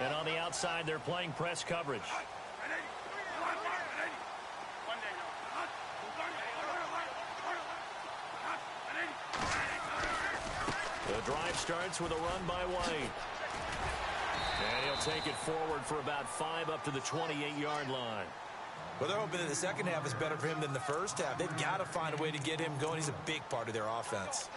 And on the outside, they're playing press coverage. The drive starts with a run by White. And he'll take it forward for about 5 up to the 28-yard line. Well, they're hoping that the second half is better for him than the first half. They've got to find a way to get him going. He's a big part of their offense.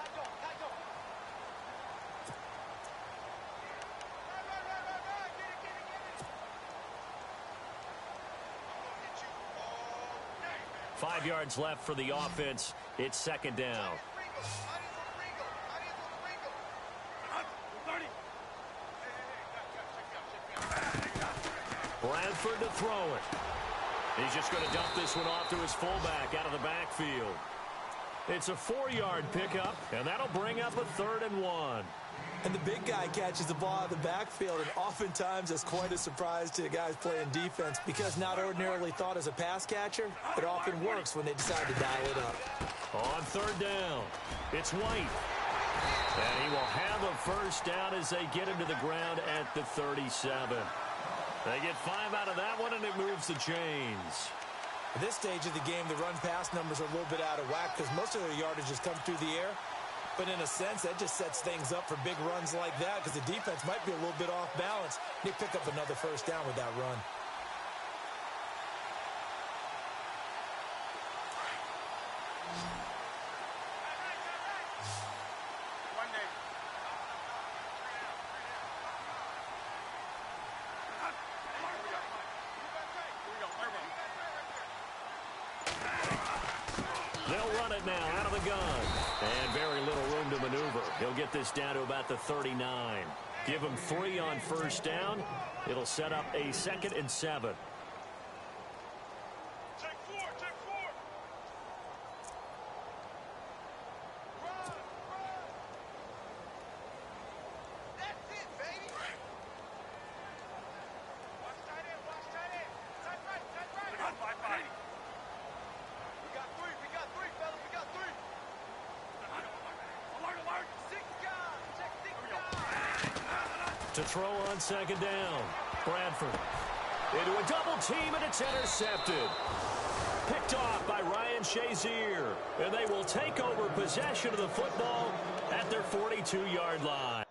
Five yards left for the offense. It's second down. Bradford to throw it. He's just going to dump this one off to his fullback out of the backfield. It's a 4-yard pickup, and that'll bring up a 3rd and 1. And the big guy catches the ball out of the backfield, and oftentimes that's quite a surprise to the guys playing defense because not ordinarily thought as a pass catcher, it often works when they decide to dial it up. On 3rd down, it's White. And he will have a first down as they get him to the ground at the 37. They get 5 out of that one, and it moves the chains. At this stage of the game, the run-pass numbers are a little bit out of whack because most of their yardage has come through the air. But in a sense, that just sets things up for big runs like that because the defense might be a little bit off balance. They pick up another first down with that run. They'll run it now out of the gun. And very little room to maneuver. He'll get this down to about the 39. Give him 3 on first down. It'll set up a 2nd and 7. To throw on 2nd down. Bradford into a double team, and it's intercepted. Picked off by Ryan Shazier. And they will take over possession of the football at their 42-yard line.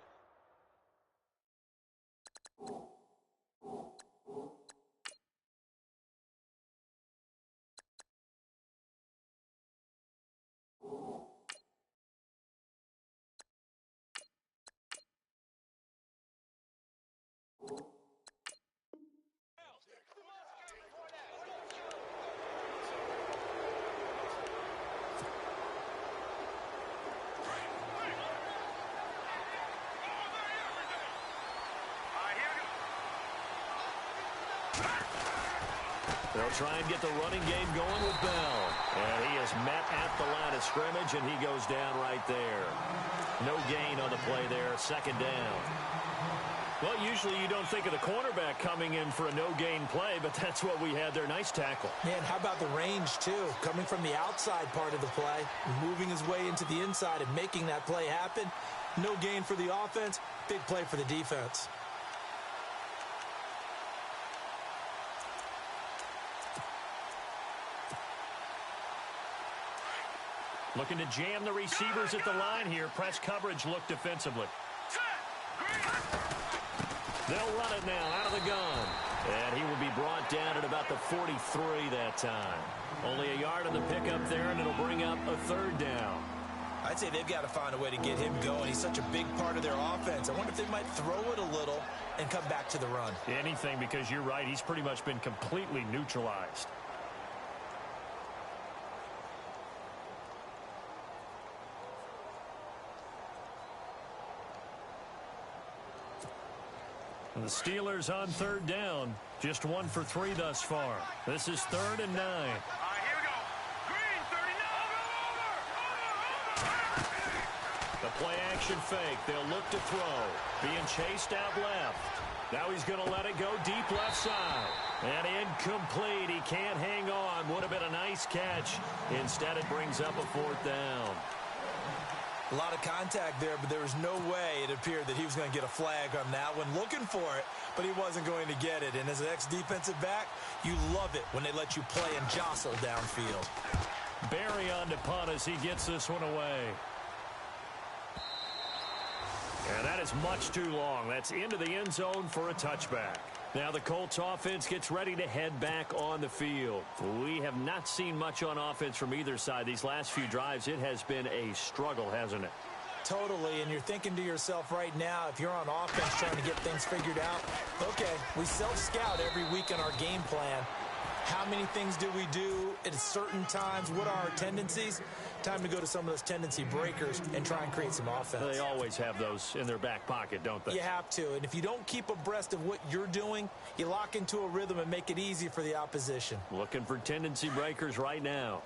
They'll try and get the running game going with Bell. And he is met at the line of scrimmage, and he goes down right there. No gain on the play there, 2nd down. Well, usually you don't think of the cornerback coming in for a no-gain play, but that's what we had there. Nice tackle. Man, how about the range, too? Coming from the outside part of the play, moving his way into the inside and making that play happen. No gain for the offense, big play for the defense. Looking to jam the receivers at the line here. Press coverage look defensively. They'll run it now out of the gun. And he will be brought down at about the 43 that time. Only a yard on the pickup there, and it'll bring up a 3rd down. I'd say they've got to find a way to get him going. He's such a big part of their offense. I wonder if they might throw it a little and come back to the run. Anything, because you're right. He's pretty much been completely neutralized. The Steelers on 3rd down. Just 1 for 3 thus far. This is 3rd and 9. Here we go. Green, 39. The play action fake. They'll look to throw. Being chased out left. Now he's going to let it go deep left side. And incomplete. He can't hang on. Would have been a nice catch. Instead, it brings up a 4th down. A lot of contact there, but there was no way it appeared that he was going to get a flag on that one. Looking for it, but he wasn't going to get it. And as an ex-defensive back, you love it when they let you play and jostle downfield. Barry on to punt as he gets this one away. And that is much too long. That's into the end zone for a touchback. Now the Colts offense gets ready to head back on the field. We have not seen much on offense from either side. These last few drives, it has been a struggle, hasn't it? Totally, and you're thinking to yourself right now, if you're on offense trying to get things figured out, okay, we self-scout every week in our game plan. How many things do we do at certain times? What are our tendencies? Time to go to some of those tendency breakers and try and create some offense. They always have those in their back pocket, don't they? You have to, and if you don't keep abreast of what you're doing, you lock into a rhythm and make it easy for the opposition. Looking for tendency breakers right now.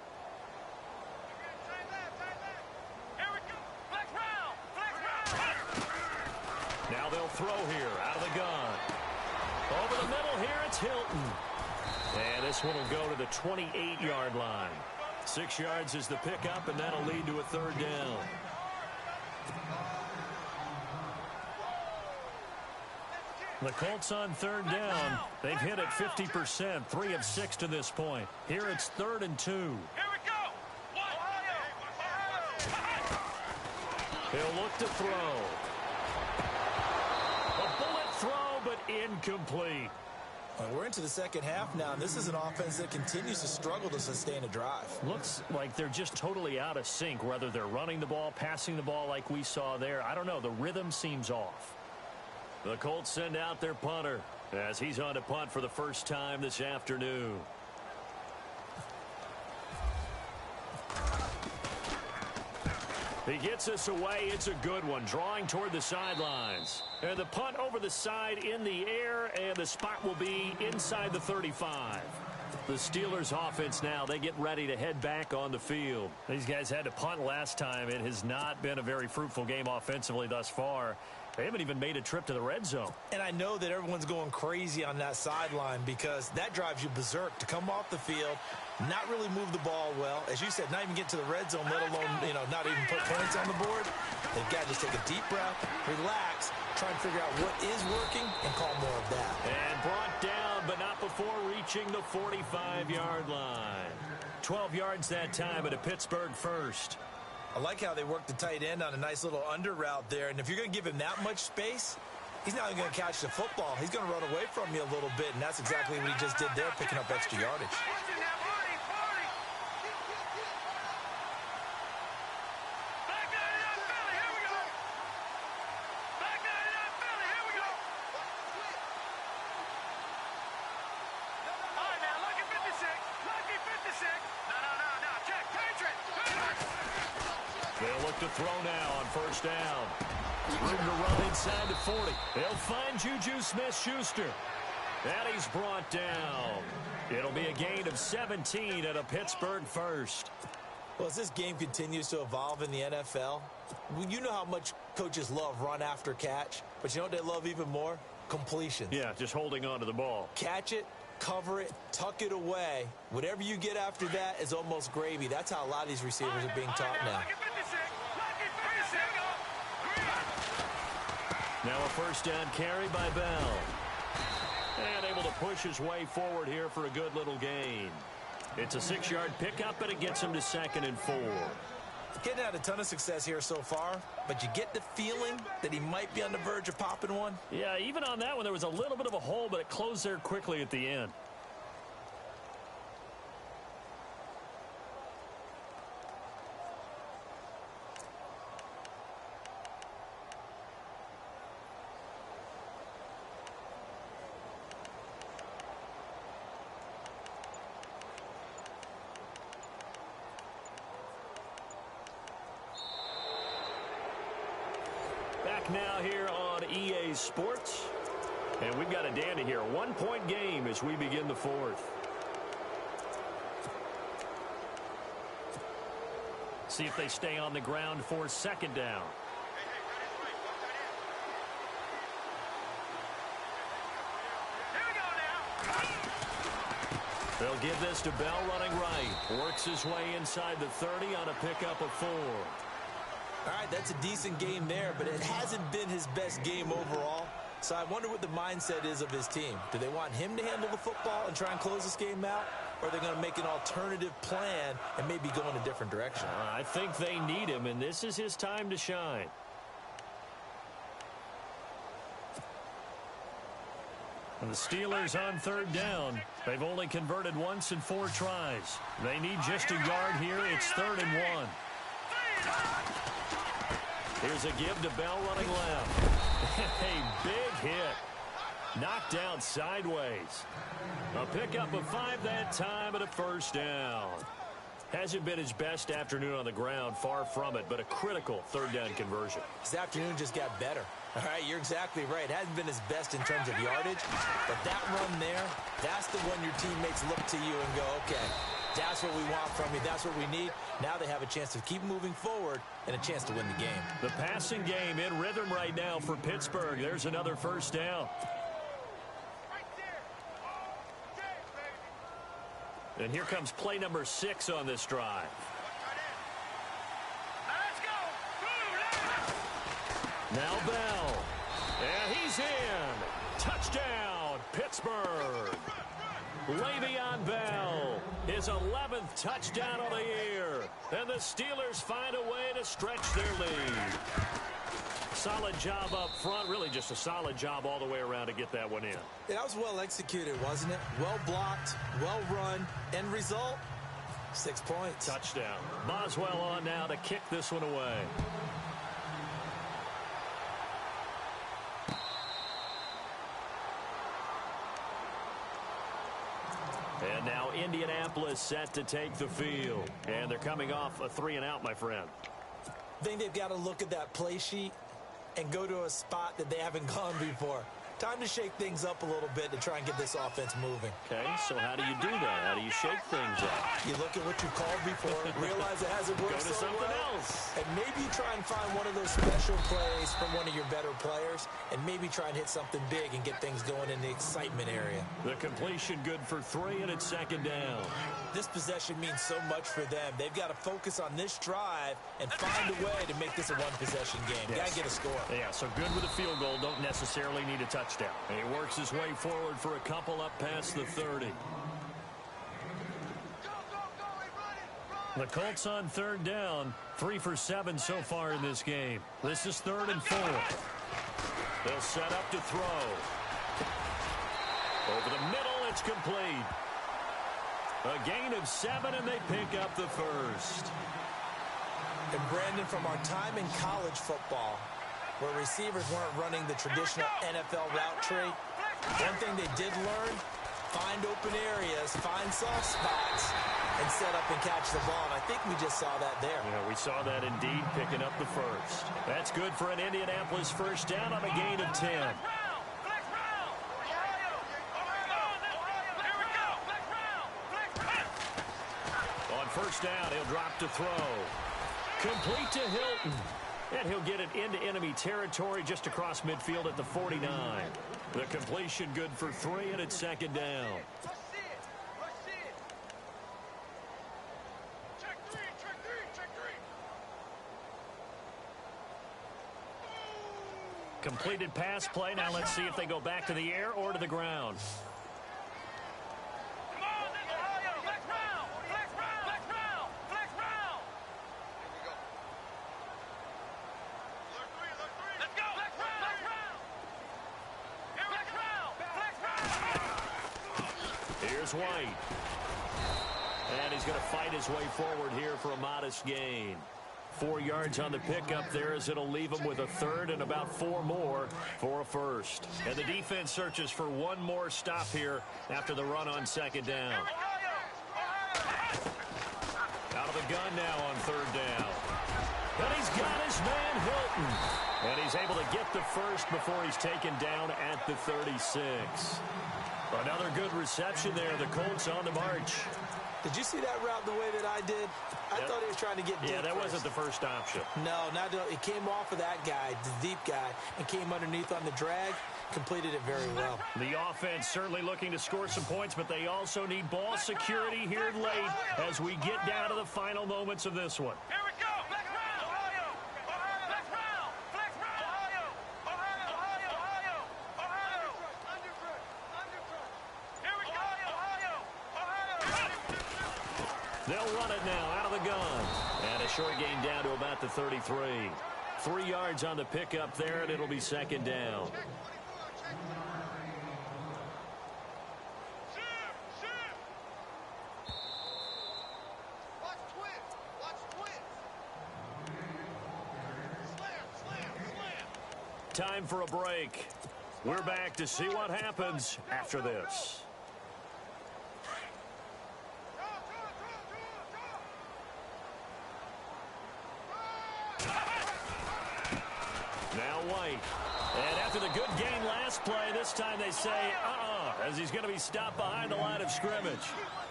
Now they'll throw here out of the gun. Over the middle here, it's Hilton. And this one will go to the 28-yard line. 6 yards is the pickup, and that'll lead to a third down. The Colts on third down. They've hit it 50%, 3 of 6 to this point. Here it's 3rd and 2. Here we go. He'll look to throw. A bullet throw, but incomplete. Well, we're into the second half now, and this is an offense that continues to struggle to sustain a drive. Looks like they're just totally out of sync, whether they're running the ball, passing the ball like we saw there. I don't know. The rhythm seems off. The Colts send out their punter as he's on to punt for the first time this afternoon. He gets us away. It's a good one, drawing toward the sidelines. And the punt over the side in the air, and the spot will be inside the 35. The Steelers offense now, they get ready to head back on the field. These guys had to punt last time. It has not been a very fruitful game offensively thus far. They haven't even made a trip to the red zone. And I know that everyone's going crazy on that sideline because that drives you berserk to come off the field, not really move the ball well. As you said, not even get to the red zone, let alone, not even put points on the board. They've got to just take a deep breath, relax, try and figure out what is working, and call more of that. And brought down, but not before reaching the 45-yard line. 12 yards that time at a Pittsburgh first. I like how they work the tight end on a nice little under route there. And if you're going to give him that much space, he's not even going to catch the football. He's going to run away from you a little bit, and that's exactly what he just did there, picking up extra yardage. They'll look to throw now on first down. Room to run inside the 40. They'll find Juju Smith-Schuster. And he's brought down. It'll be a gain of 17 at a Pittsburgh first. Well, as this game continues to evolve in the NFL, you know how much coaches love run after catch, but you know what they love even more? Completions. Yeah, just holding on to the ball. Catch it, cover it, tuck it away. Whatever you get after that is almost gravy. That's how a lot of these receivers are being taught now. Now a first down carry by Bell. And able to push his way forward here for a good little gain. It's a 6-yard pickup, and it gets him to 2nd and 4. Getting had a ton of success here so far, but you get the feeling that he might be on the verge of popping one. Yeah, even on that one, there was a little bit of a hole, but it closed there quickly at the end. Back now here on EA Sports. And we've got a dandy here. 1-point game as we begin the 4th. See if they stay on the ground for 2nd down. They'll give this to Bell running right. Works his way inside the 30 on a pickup of 4. All right, that's a decent game there, but it hasn't been his best game overall. So I wonder what the mindset is of his team. Do they want him to handle the football and try and close this game out? Or are they going to make an alternative plan and maybe go in a different direction? I think they need him, and this is his time to shine. And the Steelers on third down. They've only converted once in 4 tries. They need just a yard here. It's 3rd and 1. Here's a give to Bell running left. A big hit. Knocked down sideways. A pickup of 5 that time and a first down. Hasn't been his best afternoon on the ground, far from it, but a critical 3rd down conversion. His afternoon just got better. All right, you're exactly right. It hasn't been his best in terms of yardage, but that run there, that's the one your teammates look to you and go, okay, that's what we want from you. That's what we need. Now they have a chance to keep moving forward and a chance to win the game. The passing game in rhythm right now for Pittsburgh. There's another first down. And here comes play number 6 on this drive. Now Bell. And he's in. Touchdown, Pittsburgh. Le'Veon Bell, his 11th touchdown of the year. And the Steelers find a way to stretch their lead. Solid job up front. Really just a solid job all the way around to get that one in. That was well executed, wasn't it? Well blocked, well run. End result, 6 points. Touchdown. Boswell on now to kick this one away. And now Indianapolis set to take the field. And they're coming off a 3-and-out, my friend. I think they've got to look at that play sheet and go to a spot that they haven't gone before. Time to shake things up a little bit to try and get this offense moving. Okay, so how do you do that? How do you shake things up? You look at what you called before, realize it hasn't worked Go to so something well, else. and maybe try and find one of those special plays from one of your better players, and maybe try and hit something big and get things going in the excitement area. The completion good for 3, and it's 2nd down. This possession means so much for them. They've got to focus on this drive and find a way to make this a one-possession game. Yes. Got to get a score. Yeah, so good with a field goal. Don't necessarily need a touchdown. And he works his way forward for a couple up past the 30. The Colts on 3rd down. 3 for 7 so far in this game. This is 3rd and 4. They'll set up to throw. Over the middle, it's complete. A gain of 7, and they pick up the first. And Brandon, from our time in college football, where receivers weren't running the traditional NFL route tree, one thing they did learn, find open areas, find soft spots, and set up and catch the ball. And I think we just saw that there. Yeah, we saw that indeed, picking up the first. That's good for an Indianapolis first down on a gain of 10. On first down, he'll drop to throw. Complete to Hilton. And he'll get it into enemy territory just across midfield at the 49. The completion good for 3, and it's 2nd down. Completed pass play. Now let's see if they go back to the air or to the ground. Here's White. And he's going to fight his way forward here for a modest gain. 4 yards on the pickup there as it'll leave him with a 3rd and about 4 more for a first. And the defense searches for one more stop here after the run on 2nd down. Out of the gun now on 3rd down. And he's got his man Hilton. And he's able to get the first before he's taken down at the 36. Another good reception there. The Colts on the march. Did you see that route the way that I did? I thought he was trying to get deep. Yeah, that first. wasn't the first option. No, it came off of that guy, the deep guy, and came underneath on the drag. Completed it very well. The offense certainly looking to score some points, but they also need ball security here late as we get down to the final moments of this one. Here we go. Black round. Ohio. They'll run it now out of the gun. And a short gain down to about the 33. 3 yards on the pickup there, and it'll be second down. Time for a break. We're back to see what happens after this. Now White. And after the good gain last play, this time they say, as he's going to be stopped behind the line of scrimmage.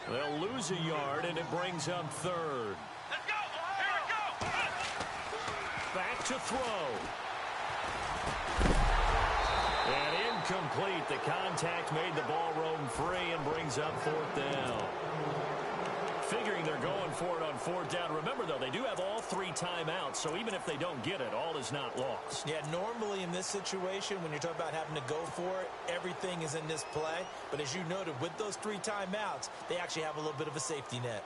They'll lose a yard, and it brings up third. Let's go! Here we go! Back to throw. And incomplete. The contact made the ball roam free and brings up fourth down. Figuring they're going for it on fourth down. Remember, though, they do have all 3 timeouts, so even if they don't get it, all is not lost. Yeah, normally in this situation, when you're talking about having to go for it, everything is in this play. But as you noted, with those 3 timeouts, they actually have a little bit of a safety net.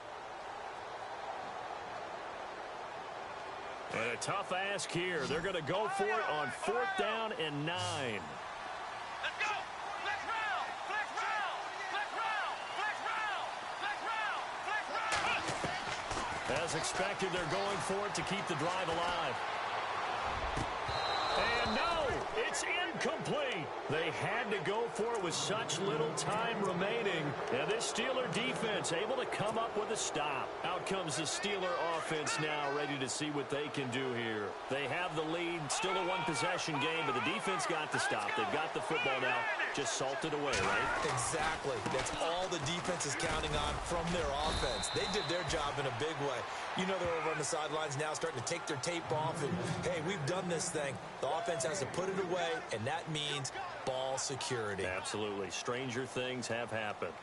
And a tough ask here. They're going to go for it on fourth down and 9. Let's go! Flex round! Flex round! Flex round! Flex round! Flex round! Flex round! As expected, they're going for it to keep the drive alive. And no, it's incomplete. They had to go for it with such little time remaining. And this Steeler defense able to come up with a stop. Out comes the Steeler offense now, ready to see what they can do here. They have the lead, still a one-possession game, but the defense got the stop. They've got the football now, just salted away, right? Exactly. That's all the defense is counting on from their offense. They did their job in a big way. You know they're over on the sidelines now starting to take their tape off and, hey, we've done this thing. The offense has to put it away, and that means ball security. Absolutely. Stranger things have happened.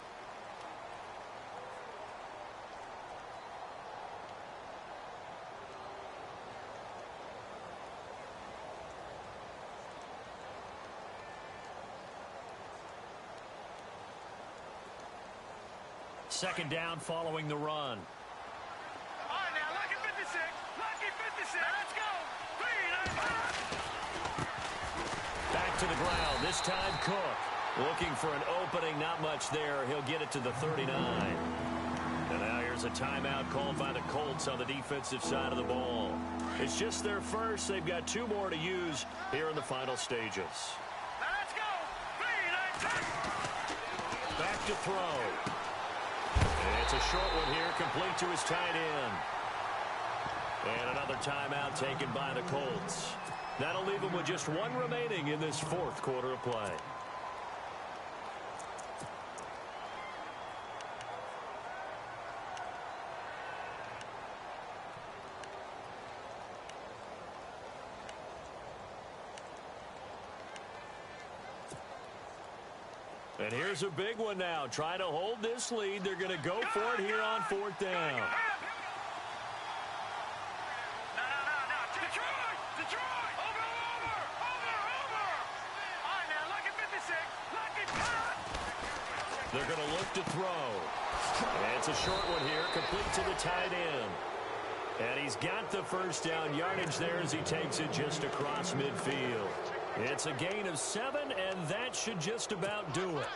Second down following the run. All right, now, lucky 56. Lucky 56. Let's go. 3, Back to the ground. This time Cook. Looking for an opening. Not much there. He'll get it to the 39. And now here's a timeout called by the Colts on the defensive side of the ball. It's just their first. They've got 2 more to use here in the final stages. Now let's go. 3, Back to throw. And it's a short one here, complete to his tight end. And another timeout taken by the Colts. That'll leave them with just 1 remaining in this 4th quarter of play. And here's a big one now. Trying to hold this lead. They're going to go for it here on 4th down. No. Detroit! Detroit! Over! All right, now, lucky 56. Lucky punt! They're going to look to throw. And it's a short one here, complete to the tight end. And he's got the first down yardage there as he takes it just across midfield. It's a gain of 7, and that should just about do it.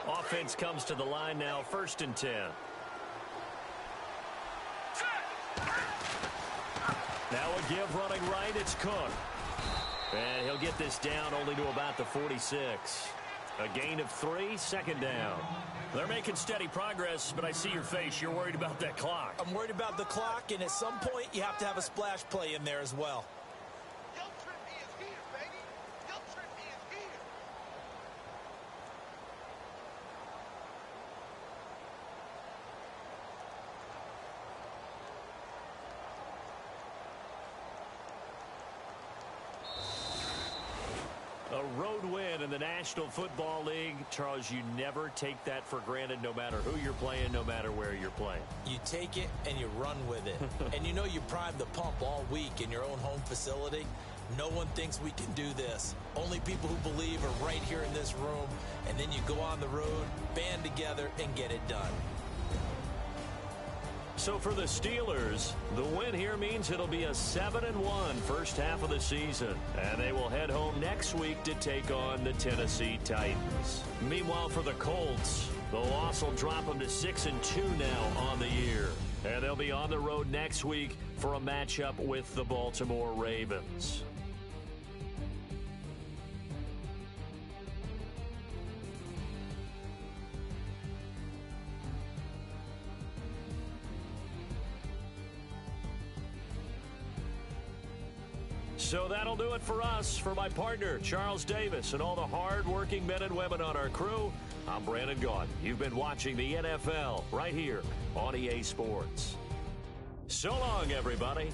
Offense comes to the line now, 1st and 10. Now a give running right, it's Cook. And he'll get this down only to about the 46. A gain of 3, 2nd down. They're making steady progress, but I see your face. You're worried about that clock. I'm worried about the clock, and at some point, you have to have a splash play in there as well. A road win in the National Football League. Charles, you never take that for granted no matter who you're playing, no matter where you're playing. You take it and you run with it. And you know you primed the pump all week in your own home facility. No one thinks we can do this. Only people who believe are right here in this room, and then you go on the road, band together, and get it done. So for the Steelers, the win here means it'll be a 7-1 first half of the season, and they will head home next week to take on the Tennessee Titans. Meanwhile, for the Colts, the loss will drop them to 6-2 now on the year, and they'll be on the road next week for a matchup with the Baltimore Ravens. So that'll do it for us. For my partner, Charles Davis, and all the hard-working men and women on our crew, I'm Brandon Gaudin. You've been watching the NFL right here on EA Sports. So long, everybody.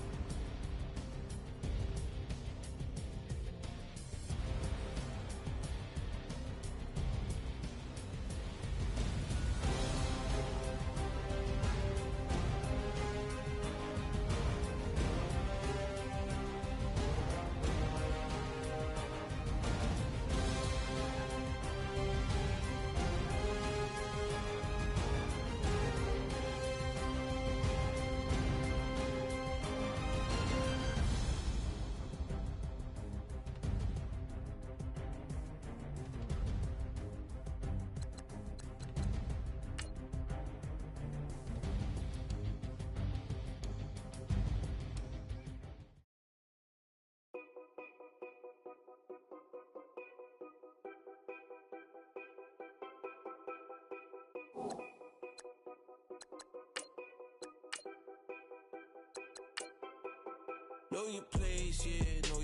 Know your place, yeah, know